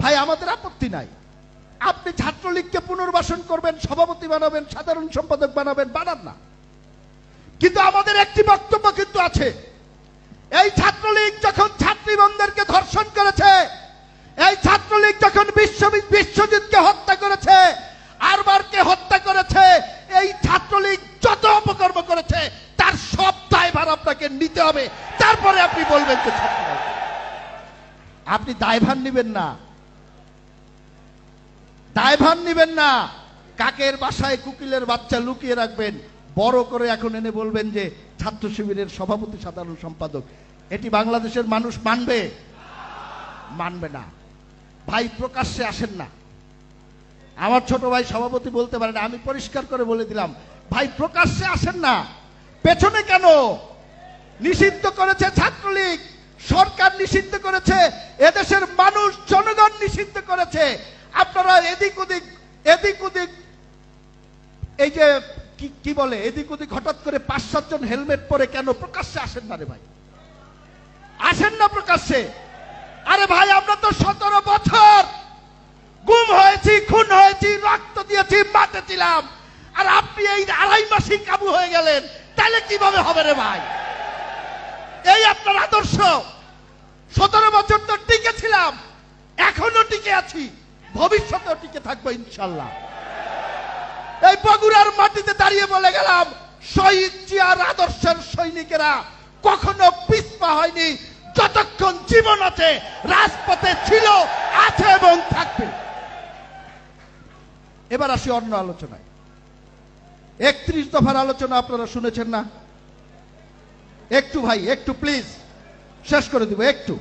ভাই আমাদের আপত্তি নাই, আপনি ছাত্রলীগকে পুনর্বাসন করবেন, সভাপতি বানাবেন, সাধারণ সম্পাদক বানাবেন, বানান না। কিন্তু আমাদের একটি বক্তব্য কিন্তু আছে, এই ছাত্রলীগ যখন ছাত্রীবন্ধুদেরকে ধর্ষণ করেছে, এই ছাত্রলীগ যখন বিশ্বজিৎকে হত্যা করেছে, আরবারকে হত্যা করেছে, এই ছাত্রলীগ যত অপকর্ম করেছে তার সব দায়ভার আপনাকে নিতে হবে। তারপরে আপনি বলবেন যে আপনি দায়ভার নিবেন না, দায়ভার নিবেন না। কাকের বাসায় কুকিলের বাচ্চা লুকিয়ে রাখবেন, বড় করে এখন এনে বলবেন যে ছাত্র শিবিরের সভাপতি সাধারণ সম্পাদক। এটি বাংলাদেশের মানুষ মানবে? মানবে না। ভাই প্রকাশ্যে আসেন না। আমার ছোট ভাই সভাপতি বলতে পারে না, আমি পরিষ্কার করে বলে দিলাম, ভাই প্রকাশ্যে আসেন না। পেছনে কেন? নিষিদ্ধ করেছে ছাত্রলীগ, সরকার নিষিদ্ধ করেছে, এদেশের মানুষ জনগণ নিষিদ্ধ করেছে। আপনারা এদিক ওদিক এই যে কি বলে এদিক ওদিক হঠাৎ করে 5-7 জন হেলমেট পরে কেন প্রকাশ্যে আসেন না রে ভাই? আসেন না প্রকাশ্যে। আরে ভাই আমরা তো 17 বছর গুম হয়েছি, খুন হয়েছি, রক্ত দিয়েছি, মাঠে ছিলাম, আর আপনি এই 2.5 মাসই কাবু হয়ে গেলেন, তাহলে কিভাবে হবে রে ভাই? এই আপনার আদর্শ? 17 বছর তো টিকে ছিলাম, এখনো টিকে আছি, ভবিষ্যতেও টিকে থাকবো ইনশাল্লাহ। এই বগুড়ার মাটিতে দাঁড়িয়ে বলে গেলাম, শহীদ জিয়ার আদর্শের সৈনিকেরা কখনো পিছপা হয়নি। যতক্ষণ জীবন আছে রাজপথে ছিল, আছে এবং থাকবে। এবার আসি অন্য আলোচনায়। 31 দফার আলোচনা আপনারা শুনেছেন না? একটু ভাই, একটু প্লিজ, শেষ করে দিব একটু।